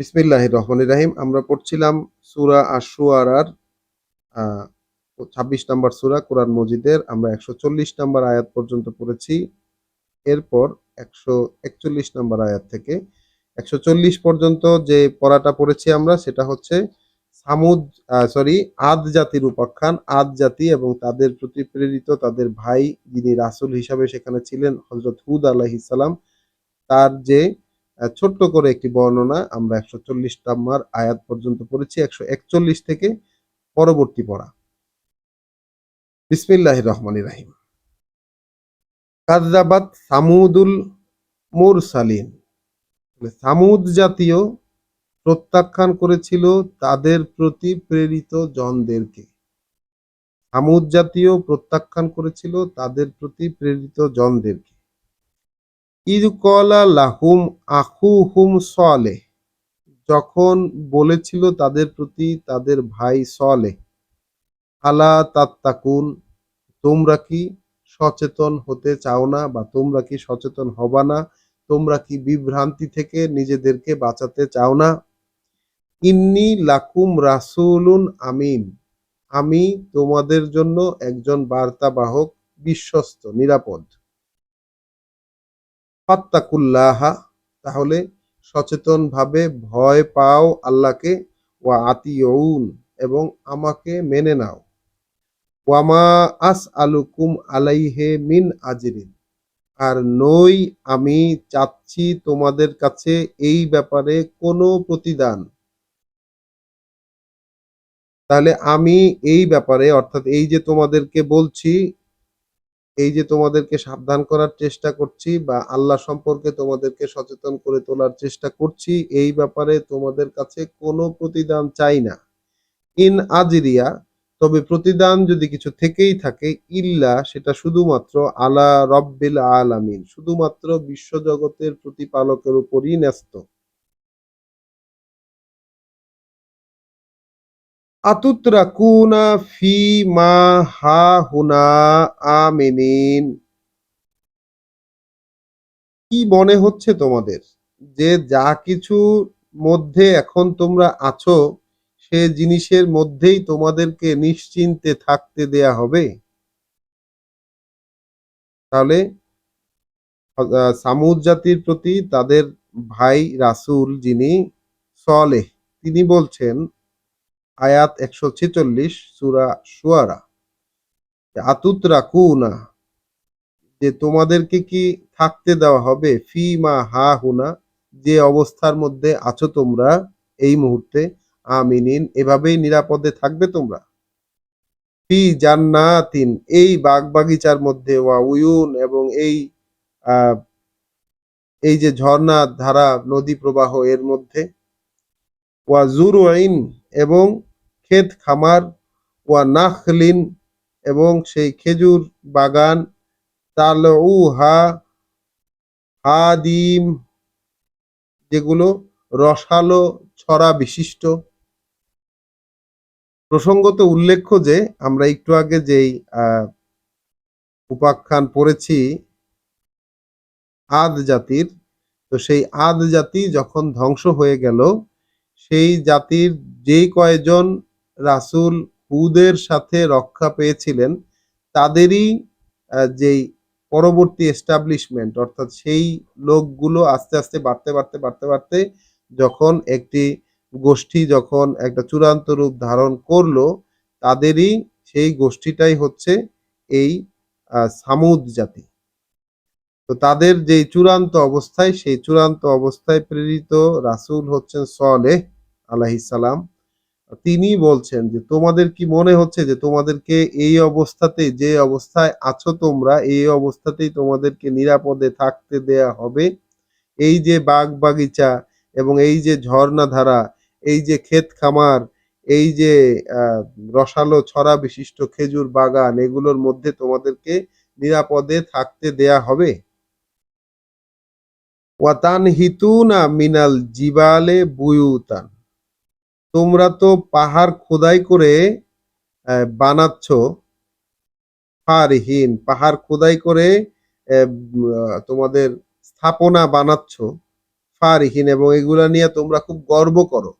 বিসমিল্লাহির রহমানির রাহিম। আমরা পড়ছিলাম সূরা আশ-শুআরার আ ২৬ নাম্বার সূরা কোরআন মজিদের। আমরা ১৪০ নাম্বার আয়াত পর্যন্ত পড়েছি। এরপর ১৪১ নাম্বার আয়াত থেকে ১৪০ পর্যন্ত যে পড়াটা পড়েছি আমরা সেটা হচ্ছে সামুদ আদ জাতির উপাখ্যান। আদ জাতি এবং তাদের প্রতি প্রেরিত তাদের ভাই যিনি রাসূল হিসাবে সেখানে ছিলেন হযরত হুদ আলাইহিস সালাম। তার যে ছোট্ট করে একটি বর্ণনা আমরা ১৪০ নাম্বার আয়াত পর্যন্ত পড়েছি। ১৪১ থেকে পরবর্তী পড়া। বিসমিল্লাহির রহমানির রাহিম। কাযযাবাত সামুদুল মুরসালিন। সামুদ জাতীয় প্রত্যাখ্যান করেছিল তাদের প্রতি প্রেরিত জনদেরকে। সামুদ জাতীয় প্রত্যাখ্যান করেছিল তাদের প্রতি প্রেরিত জনদেরকে। ইয ক্বালা লাহুম আখুহুম সালেহ। যখন বলেছিল তাদের প্রতি তাদের ভাই সলেহ, আলা তাত্তাকুন, তোমরা কি সচেতন হতে চাও না বা তোমরা কি সচেতন হবা না? তোমরা কি বিভ্রান্তি থেকে নিজেদেরকে বাঁচাতে চাও না? ইন্নী লাকুম রাসূলুন আমিন। আমি তোমাদের জন্য একজন বার্তাবাহক, বিশ্বস্ত, নিরাপদ। ফাত্তাকুল্লাহা, তাহলে সচেতনভাবে ভয় পাও আল্লাহকে, ওয়া আতিউন, এবং আমাকে মেনে নাও। ওয়ামা আসআলুকুম আলাইহি মিন আজরিন, আর নই আমি চাচ্ছি তোমাদের কাছে এই ব্যাপারে কোনো প্রতিদান। তাহলে আমি এই ব্যাপারে, অর্থাৎ এই যে তোমাদেরকে বলছি, এই যে তোমাদেরকে সাবধান করার চেষ্টা করছি বা আল্লাহ সম্পর্কে তোমাদেরকে সচেতন করে তোলার চেষ্টা করছি, এই ব্যাপারে তোমাদের কাছে কোনো প্রতিদান চাই না। ইন আজরিয়া, তবে প্রতিদান যদি কিছু থেকেই থাকে, ইল্লা, সেটা শুধুমাত্র আলা রব্বিল আলামিন, শুধুমাত্র বিশ্বজগতের প্রতিপালকের উপরই ন্যস্ত। আতুতরাকুনা ফি মা হাহুনা আমিনিন, কি মনে হচ্ছে তোমাদের যে যা কিছু মধ্যে এখন তোমরা আছো সে জিনিসের মধ্যেই তোমাদেরকে নিশ্চিন্তে থাকতে দেয়া হবে? তাহলে সামুদ জাতির প্রতি তাদের ভাই রাসূল যিনি সলেহ, তিনি বলছেন আয়াত ১৪৬ সূরা শুআরা, আতুতরাকুনা, যে তোমাদেরকে কি থাকতে দেওয়া হবে ফি মা হাহুনা, যে অবস্থার মধ্যে আছো তোমরা এই মুহূর্তে, আমিনিন, এভাবেই নিরাপদে থাকবে তোমরা। ফি জান্নাতিন, এই বাগবাগিচার মধ্যে, ওয়া উয়ুন, এবং আহ, এই যে ঝর্ণা ধারা নদী প্রবাহ এর মধ্যে, ওয়া জুরউইন, এবং ক্ষেত খামার, ওয়া নাখলিন, এবং সেই খেজুর বাগান, তালউহা হাদিম, যেগুলো রসালো ছড়া বিশিষ্ট। প্রসঙ্গত উল্লেখ্য যে আমরা একটু আগে যেই উপাখ্যান পড়েছি আদ জাতির, তো সেই আদ জাতি যখন ধ্বংস হয়ে গেল, সেই জাতির যেই কয়জন রাসূল হুদের সাথে রক্ষা পেয়েছিলেন তাদেরই যেই পরবর্তী এস্টাবলিশমেন্ট, অর্থাৎ সেই লোকগুলো আস্তে আস্তে বাড়তে যখন একটি গোষ্ঠী যখন একটা চূড়ান্ত রূপ ধারণ করলো, তাদেরই সেই গোষ্ঠীটাই হচ্ছে এই সামুদ জাতি। তো তাদের যেই চূড়ান্ত অবস্থায়, সেই চূড়ান্ত অবস্থায় প্রেরিত রাসূল হচ্ছেন সলেহ আলাইহিস সালাম। তিনি বলছেন যে তোমাদের কি মনে হচ্ছে যে তোমাদেরকে এই অবস্থাতেই, যে অবস্থায় আছো তোমরা, এই অবস্থাতেই তোমাদেরকে নিরাপদে থাকতে দেয়া হবে? এই যে বাগ বাগিচা এবং এই যে ঝর্ণাধারা, এই যে ক্ষেত খামার, এই যে আহ, রসালো ছড়া বিশিষ্ট খেজুর বাগান, এগুলোর মধ্যে তোমাদেরকে নিরাপদে থাকতে দেয়া হবে? ওয়াতানহিতুনা মিনাল জিবালে বুয়ুতান, তোমরা তো পাহাড় খোদাই করে বানাচ্ছ, ফারহীন, পাহাড় খোদাই করে তোমাদের স্থাপনা বানাচ্ছ, ফারিহিন, এবং এগুলা নিয়ে তোমরা খুব গর্ব করো।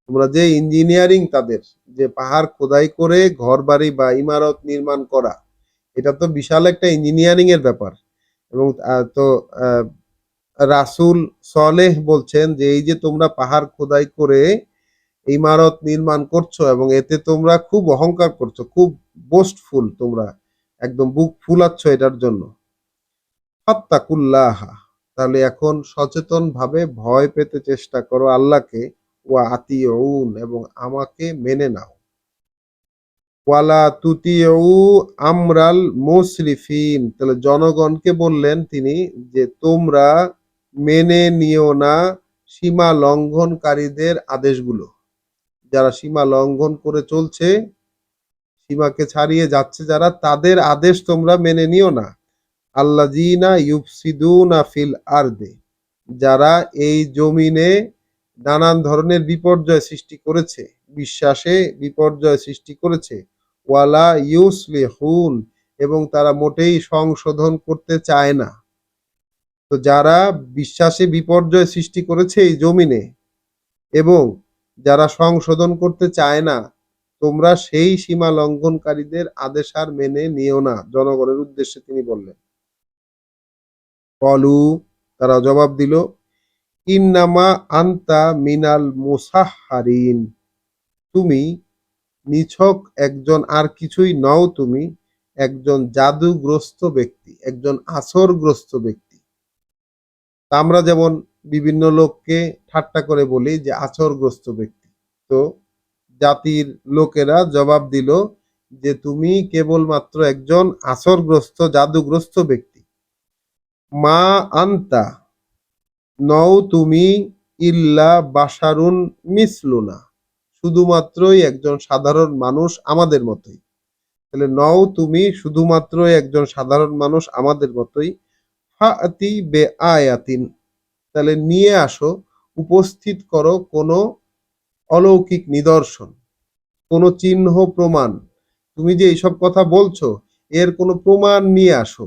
তোমরা যে ইঞ্জিনিয়ারিং তাদের, যে পাহাড় খোদাই করে ঘরবাড়ি বা ইমারত নির্মাণ করা, এটা তো বিশাল একটা ইঞ্জিনিয়ারিং এর ব্যাপার। এবং রাসূল সলেহ বলছেন যে এই যে তোমরা পাহাড় খোদাই করে ইমারত নির্মাণ করছো এবং এতে তোমরা খুব অহংকার করছো, খুব বোস্টফুল, তোমরা একদম বুক ফুলাচ্ছ এটার জন্য। ফাত্তাকুল্লাহা, তাহলে এখন সচেতন ভাবে ভয় পেতে চেষ্টা করো আল্লাহকে, ওয়া আতিউন, এবং আমাকে মেনে নাও। ওয়ালা তুতিউ আমরাল মুসরিফিন, তাহলে জনগণকে বললেন তিনি যে তোমরা মেনে নিও না সীমা লঙ্ঘনকারীদের আদেশগুলো। যারা সীমা লঙ্ঘন করে চলছে, সীমাকে ছাড়িয়ে যাচ্ছে যারা, তাদের আদেশ তোমরা মেনে নিও না। আল্লাযীনা ইউফসিদুনা ফিল আরদি, যারা এই জমিনে নানান ধরনের বিপর্যয় সৃষ্টি করেছে, বিশ্বাসে বিপর্যয় সৃষ্টি করেছে। ওয়ালা ইউসলিহুন, এবং তারা মোটেই সংশোধন করতে চায় না। তো যারা বিশ্বাসে বিপর্যয় সৃষ্টি করেছে এই জমিনে এবং যারা সংশোধন করতে চায় না, তোমরা সেই সীমা লঙ্ঘনকারীদের আদেশ আর মেনে নিও না। জনগণের উদ্দেশ্যে তিনি বললেন। কলু, তারা জবাব দিল, ইন্নামা আন্তা মিনাল মুসাহহারিন, তুমি নিছক একজন, আর কিছুই নও, তুমি একজন জাদুগ্রস্ত ব্যক্তি, একজন আসরগ্রস্ত ব্যক্তি। তা আমরা যেমন বিভিন্ন লোককে ঠাট্টা করে বলি যে আসরগ্রস্ত ব্যক্তি, তো জাতির লোকেরা জবাব দিল যে তুমি কেবলমাত্র একজন আসরগ্রস্ত জাদুগ্রস্ত ব্যক্তি। মা আন্তা, নও তুমি, ইল্লা বাশারুন মিসলুনা, শুধুমাত্রই একজন সাধারণ মানুষ আমাদের মতোই। তাহলে নও তুমি শুধুমাত্রই একজন সাধারণ মানুষ আমাদের মতোই। ফাতি বে আয়াতিন, তাহলে নিয়ে আসো, উপস্থিত করো কোনো অলৌকিক নিদর্শন, কোনো চিহ্ন প্রমাণ। তুমি যে এইসব কথা বলছো এর কোনো প্রমাণ নিয়ে আসো।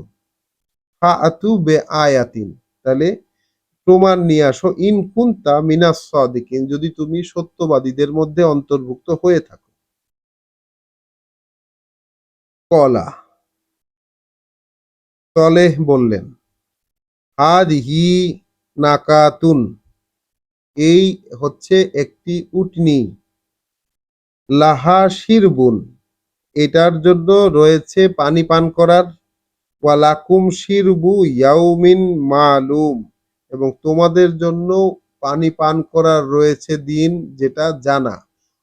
ফাআতু বে আয়াতিন, তাহলে প্রমাণ নিয়ে আসো। ইন কুনতা মিনাস সাদিকিন, যদি তুমি সত্যবাদীদের মধ্যে অন্তর্ভুক্ত হয়ে থাকো। কলা, সলেহ বললেন, হাদিহি নাকাতুন, এই হচ্ছে একটি উটনী, লাহা শিরবুন, এটার জন্য রয়েছে পানি পান করার, ওয়ালাকুম শিরবু ইয়াউমিন মালুম, এবং তোমাদের জন্য পানি পান করার রয়েছে দিন যেটা জানা।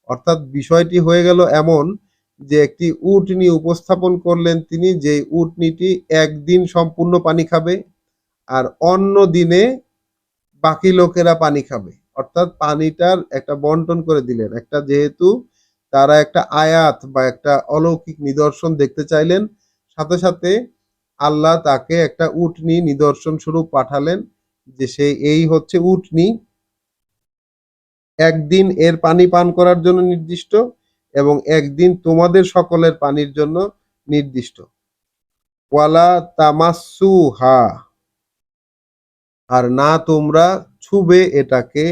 অর্থাৎ বিষয়টি হয়ে গেল এমন যে একটি উটনী উপস্থাপন করলেন তিনি, যে উটনীটি একদিন সম্পূর্ণ পানি খাবে আর অন্য দিনে বাকি লোকেরা পানি খাবে। অর্থাৎ পানিটার একটা বন্টন করে দিলেন। একটা, যেহেতু তারা একটা আয়াত বা একটা অলৌকিক নিদর্শন দেখতে চাইলেন, সাথে সাথে আল্লাহ তাকে একটা উটনী নিদর্শন স্বরূপ পাঠালেন, যে সে এই হচ্ছে উটনী, একদিন এর পানি পান করার জন্য নির্দিষ্ট এবং একদিন তোমাদের সকলের পানির জন্য নির্দিষ্ট। ওয়ালা তামাসসুহা, আর না তোমরা ছুবে এটাকে,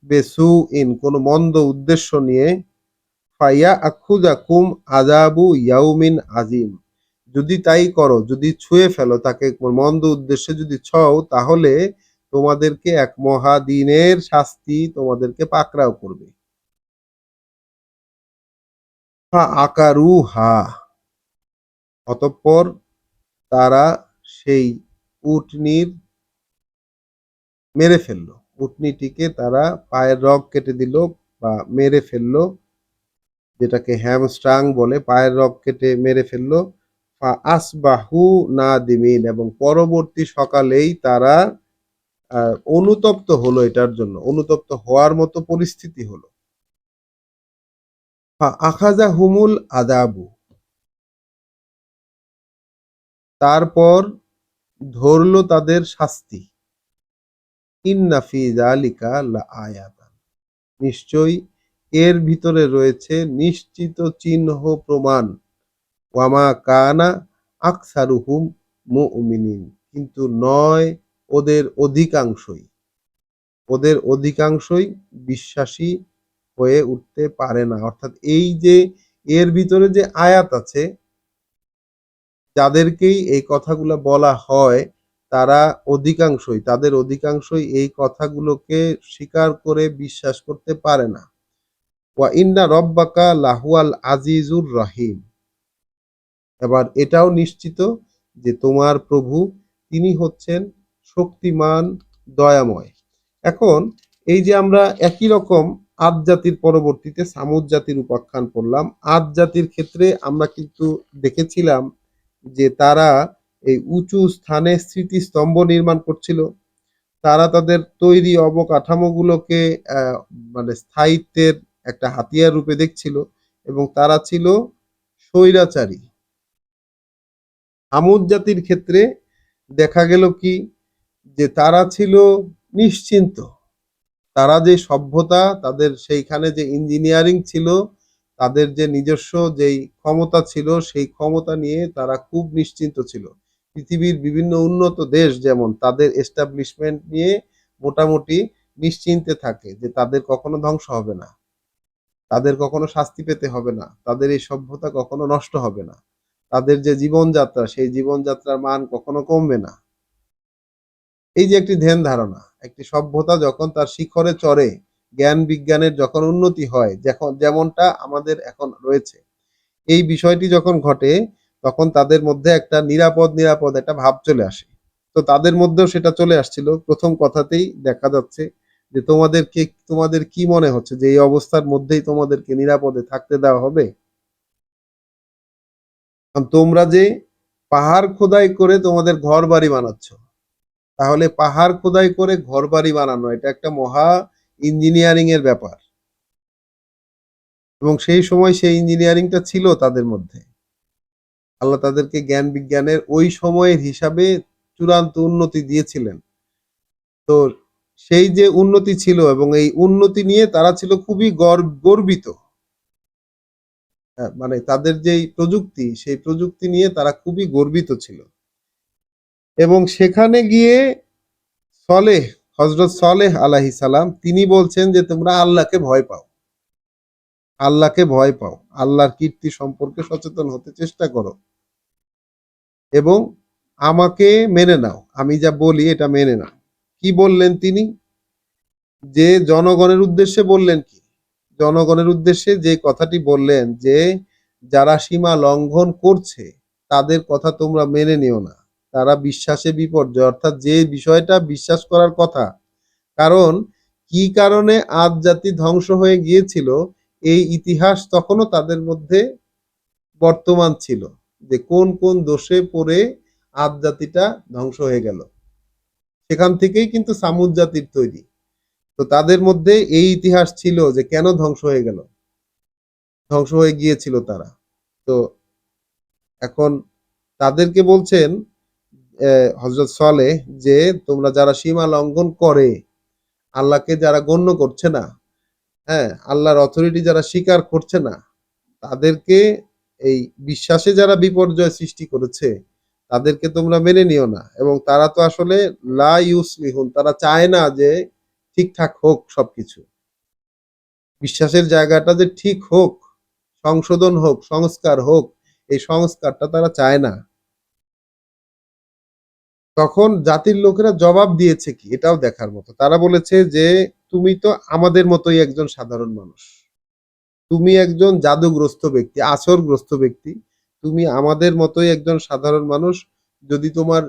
বেসু ইন, কোনো মন্দ উদ্দেশ্য নিয়ে, ফাইয়া আখুজাকুম আযাবু ইয়াউমিন আজিম, যদি তাই করো, যদি ছুঁয়ে ফেলো তাকে মন্দ উদ্দেশ্যে যদি ছও, তাহলে তোমাদেরকে এক মহাদিনের শাস্তি তোমাদেরকে পাকড়াও করবে। ফা আকারুহা, অতঃপর তারা সেই উটনীর মেরে ফেললো, উটনীটিকে তারা পায়ের রগ কেটে দিল বা মেরে ফেললো, যেটাকে হ্যামস্ট্রাং বলে, পায়ের রগ কেটে মেরে ফেললো। ফা আসবাহু নাদিমিন, এবং পরবর্তী সকালেই তারা অনুতপ্ত হলো, এটার জন্য অনুতপ্ত হওয়ার মতো পরিস্থিতি হলো। ফা আখাজা হুমুল আদাবু, তারপর ধরলো তাদের শাস্তি। ইন্না ফি যালিকা লাআয়াতান, নিশ্চয়ই এর ভিতরে রয়েছে নিশ্চিত চিহ্ন প্রমাণ। ওয়ামা কানা আকসারুহুম মুমিনিন, কিন্তু নয় ওদের অধিকাংশই। ওদের অধিকাংশই বিশ্বাসী হয়ে উঠতে পারে না। অর্থাৎ এই যে এর ভিতরে যে আয়াত আছে, যাদেরকেই এই কথাগুলো বলা হয়, তারা তাদের অধিকাংশই এই কথাগুলোকে স্বীকার করে বিশ্বাস করতে পারে না। ওয়া ইন্না রব্বাকা লাহুয়াল আজিজুর রহিম। এবার এটাও নিশ্চিত যে তোমার প্রভু তিনি হচ্ছেন শক্তিমান, দয়াময়। এখন এই যে আমরা একই রকম আদ জাতির পরবর্তীতে সামুদ জাতির উপাখ্যান পড়লাম। আদ জাতির ক্ষেত্রে আমরা কিন্তু দেখেছিলাম যে তারা এই উঁচু স্থানে স্মৃতিস্তম্ভ নির্মাণ করছিল। তারা তাদের তৈরি অবকাঠামোগুলোকে আহ, মানে স্থায়িত্বের একটা হাতিয়ার রূপে দেখছিল এবং তারা ছিল স্বৈরাচারী। আমুদ জাতির ক্ষেত্রে দেখা গেল কি যে তারা ছিল নিশ্চিন্ত। তারা যে সভ্যতা, তাদের সেইখানে যে ইঞ্জিনিয়ারিং ছিল, তাদের যে নিজস্ব যেই ক্ষমতা ছিল, সেই ক্ষমতা নিয়ে তারা খুব নিশ্চিন্ত ছিল। পৃথিবীর বিভিন্ন উন্নত দেশ যেমন তাদের এস্টাবলিশমেন্ট নিয়ে মোটামুটি নিশ্চিন্তে থাকে যে তাদের কখনো ধ্বংস হবে না, তাদের কখনো শাস্তি পেতে হবে না, তাদের এই সভ্যতা কখনো নষ্ট হবে না, তাদের যে জীবনযাত্রা সেই জীবনযাত্রার মান কখনো কমবে না। এই যে একটি ধ্যান ধারণা, একটি সভ্যতা যখন তার শিখরে চড়ে, জ্ঞান বিজ্ঞানের যখন উন্নতি হয়, যখন যেমনটা আমাদের এখন রয়েছে, এই বিষয়টি যখন ঘটে তখন তাদের মধ্যে একটা নিরাপদ নিরাপদ একটা ভাব চলে আসে। তো তাদের মধ্যেও সেটা চলে আসছিল। প্রথম কথাতেই দেখা যাচ্ছে যে তোমাদের কি মনে হচ্ছে যে এই অবস্থার মধ্যেই তোমাদেরকে নিরাপদে থাকতে দেওয়া হবে? কারণ তোমরা যে পাহাড় খোদাই করে তোমাদের ঘর বাড়ি বানাচ্ছ, তাহলে পাহাড় খোদাই করে ঘরবাড়ি বানানো এটা একটা মহা ইঞ্জিনিয়ারিং এর ব্যাপার। এবং সেই সময় সেই ইঞ্জিনিয়ারিংটা ছিল তাদের মধ্যে। আল্লাহ তাদেরকে জ্ঞান বিজ্ঞানের ওই সময়ের হিসাবে চূড়ান্ত উন্নতি দিয়েছিলেন। তো সেই যে উন্নতি ছিল এবং এই উন্নতি নিয়ে তারা ছিল খুবই গর্বিত। মানে তাদের যেই প্রযুক্তি, সেই প্রযুক্তি নিয়ে তারা খুবই গর্বিত ছিল। এবং সেখানে গিয়ে সলেহ, হজরত সলেহ আলাইহিস সালাম তিনি বলছেন যে তোমরা আল্লাহকে ভয় পাও, আল্লাহকে ভয় পাও, আল্লাহর কীর্তি সম্পর্কে সচেতন হতে চেষ্টা করো এবং আমাকে মেনে নাও, আমি যা বলি এটা মেনে নাও। কি বললেন তিনি? যে জনগণের উদ্দেশ্যে বললেন কি? জনগণের উদ্দেশ্যে যে কথাটি বললেন যে যারা সীমা লঙ্ঘন করছে তাদের কথা তোমরা মেনে নিও না, তারা বিশ্বাসে বিপর্যয়। অর্থাৎ যে বিষয়টা বিশ্বাস করার কথা, কারণ কি কারণে আদ জাতি ধ্বংস হয়ে গিয়েছিল এই ইতিহাস তখনও তাদের মধ্যে বর্তমান ছিল, যে কোন কোন দোষে পড়ে আদ জাতিটা ধ্বংস হয়ে গেল। সেখান থেকেই কিন্তু সামুদ জাতির তৈরি। তো তাদের মধ্যে এই ইতিহাস ছিল যে কেন ধ্বংস হয়ে গেল, ধ্বংস হয়ে গিয়েছিল তারা। তো এখন তাদেরকে বলছেন হজরত সালেহ যে তোমরা যারা সীমা লঙ্ঘন করে, আল্লাহকে যারা গণ্য করছে না, হ্যাঁ, আল্লাহর অথরিটি যারা স্বীকার করছে না, তাদেরকে এই বিশ্বাসে যারা বিপর্যয় সৃষ্টি করেছে তাদেরকে তোমরা মেনে নিও না। এবং তারা তো আসলে লা ইউসলিহুন, তারা চায় না যে ঠিকঠাক হোক সবকিছু, বিশ্বাসের জায়গাটা যে ঠিক হোক, সংশোধন হোক, সংস্কার হোক, এই সংস্কারটা তারা চায় না। তখন জাতির লোকেরা জবাব দিয়েছে কি এটাও দেখার মতো। তারা বলেছে যে তুমি তো আমাদের মতোই একজন সাধারণ মানুষ, তুমি একজন জাদুগ্রস্ত ব্যক্তি, আসরগ্রস্ত ব্যক্তি, তুমি আমাদের মতোই একজন সাধারণ মানুষ। যদি তোমার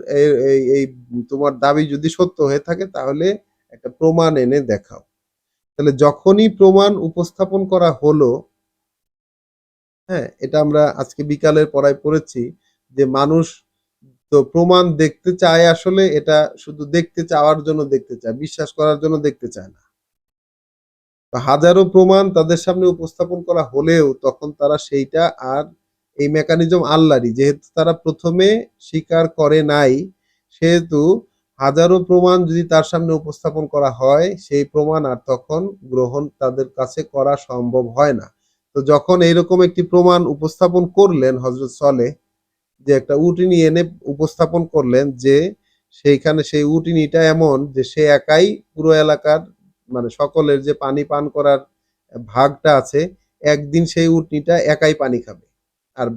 এই তোমার দাবি যদি সত্য হয়ে থাকে তাহলে একটা প্রমাণ এনে দেখাও। তাহলে যখনই প্রমাণ উপস্থাপন করা হলো, হ্যাঁ, এটা আমরা আজকে বিকালের পড়ায় পড়েছি যে মানুষ তো প্রমাণ দেখতে চায়, আসলে এটা শুধু দেখতে চাওয়ার জন্য দেখতে চায়, বিশ্বাস করার জন্য দেখতে চায় না। হাজারো প্রমাণ তাদের সামনে উপস্থাপন করা হলেও তখন তারা সেইটা আর এই মেকানিজম আল্লাহরই, যেহেতু তারা প্রথমে স্বীকার করে নাই, সেহেতু হাজারো প্রমাণ যদি তার সামনে উপস্থাপন করা হয় সেই প্রমাণ আর তখন গ্রহণ তাদের কাছে করা সম্ভব হয় না। তো যখন এইরকম একটি প্রমাণ উপস্থাপন করলেন হজরত সলেহ, যে একটা উটনী এনে উপস্থাপন করলেন যে সেইখানে সেই উটনীটা এমন যে সে একাই পুরো এলাকার মানে সকলের যে পানি পান করার ভাগটা আছে, একদিন সেই উটনীটা একাই পানি খাবে। আর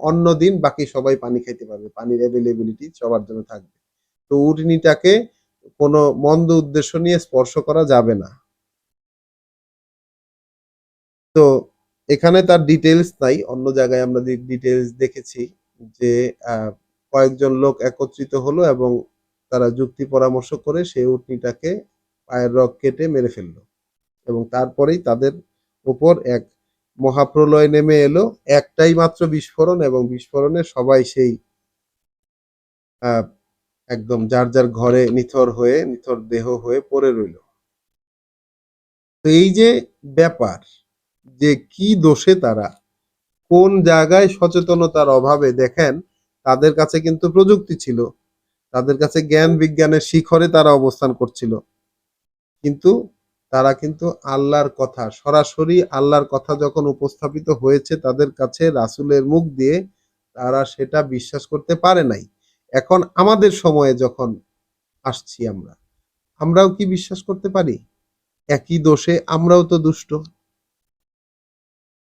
অন্যদিন বাকি সবাই পানি খাইতে পারবে। পানির এভেইলেবিলিটি সবার জন্য থাকবে। তো উটনীটাকে কোনো মন্দ উদ্দেশ্য নিয়ে স্পর্শ করা যাবে না। তো এখানে তার ডিটেইলস নাই। অন্য জায়গায় আমরা ডিটেইলস দেখেছি যে আ কয়েকজন লোক একত্রিত হলো এবং তারা যুক্তি পরামর্শ করে সেই উটনীটাকে পায়ের রগ কেটে মেরে ফেলল। এবং তারপরেই তাদের উপর এক মহাপ্রলয় নেমে এলো। একটাই মাত্র বিস্ফোরণ এবং বিস্ফোরণে সবাই সেই আ একদম যার, যার ঘরে নিথর দেহ হয়ে পড়ে রইল। তো এই যে ব্যাপার যে কি দোষে তারা কোন জায়গায় সচেতনতার অভাবে দেখেন তাদের কাছে কিন্তু প্রযুক্তি ছিল। তাদের কাছে জ্ঞান বিজ্ঞানের শিখরে তারা অবস্থান করছিল। কিন্তু তারা কিন্তু আল্লাহর কথা সরাসরি আল্লাহর কথা যখন উপস্থাপিত হয়েছে তাদের কাছে রাসূলের মুখ দিয়ে তারা সেটা বিশ্বাস করতে পারে নাই। এখন আমাদের সময়ে যখন আসছি আমরা, আমরাও কি বিশ্বাস করতে পারি? একই দোষে আমরাও তো দুষ্ট।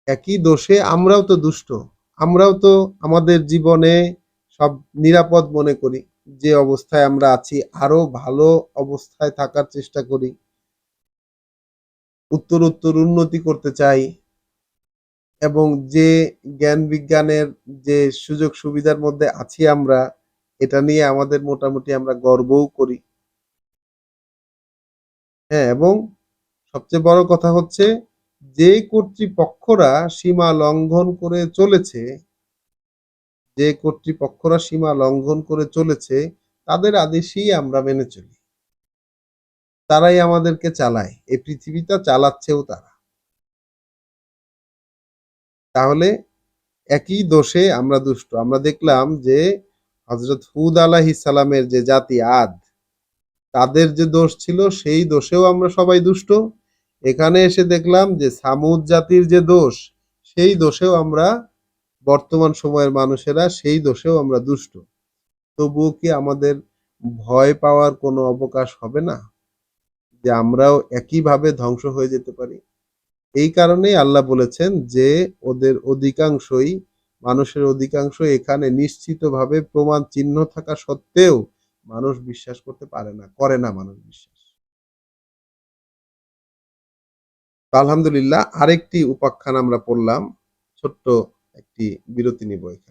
একই দোষে আমরাও তো দুষ্ট। আমরাও তো আমাদের জীবনে সব নিরাপদ মনে করি। যে অবস্থায় আমরা আছি আরো ভালো অবস্থায় থাকার চেষ্টা করি। উত্তরোত্তর উন্নতি করতে চাই এবং যে জ্ঞান বিজ্ঞানের যে সুযোগ সুবিধার মধ্যে আছি আমরা, এটা নিয়ে আমাদের মোটামুটি আমরা গর্বও করি। হ্যাঁ, এবং সবচেয়ে বড় কথা হচ্ছে যে কর্তৃপক্ষরা সীমা লঙ্ঘন করে চলেছে যে কর্তৃপক্ষরা সীমা লঙ্ঘন করে চলেছে তাদের আদেশেই আমরা মেনে চলি। তারাই আমাদেরকে চালায়। এই পৃথিবীটা চালাচ্ছেও তারা। তাহলে একই দোষে আমরা দুষ্ট। আমরা দেখলাম যে হযরত হুদ আলাইহিস সালামের যে জাতি আদ, তাদের যে দোষ ছিল সেই দোষেও আমরা সবাই দুষ্ট। এখানে এসে দেখলাম যে ছামূদ জাতির যে দোষ, সেই দোষেও আমরা বর্তমান সময়ের মানুষেরা সেই দোষেও আমরা দুষ্ট। তবুও কি আমাদের ভয় পাওয়ার কোনো অবকাশ হবে না? যে আমরাও একইভাবে ধ্বংস হয়ে যেতে পারি? এই কারণেই আল্লাহ বলেছেন যে ওদের অধিকাংশই মানুষের অধিকাংশ এখানে নিশ্চিতভাবে প্রমাণ চিহ্ন থাকা সত্ত্বেও মানুষ বিশ্বাস করতে পারে না, করে না মানুষ বিশ্বাস। তো আলহামদুলিল্লাহ আরেকটি উপাখ্যান আমরা পড়লাম। ছোট্ট একটি বিরতি নিব এখানে।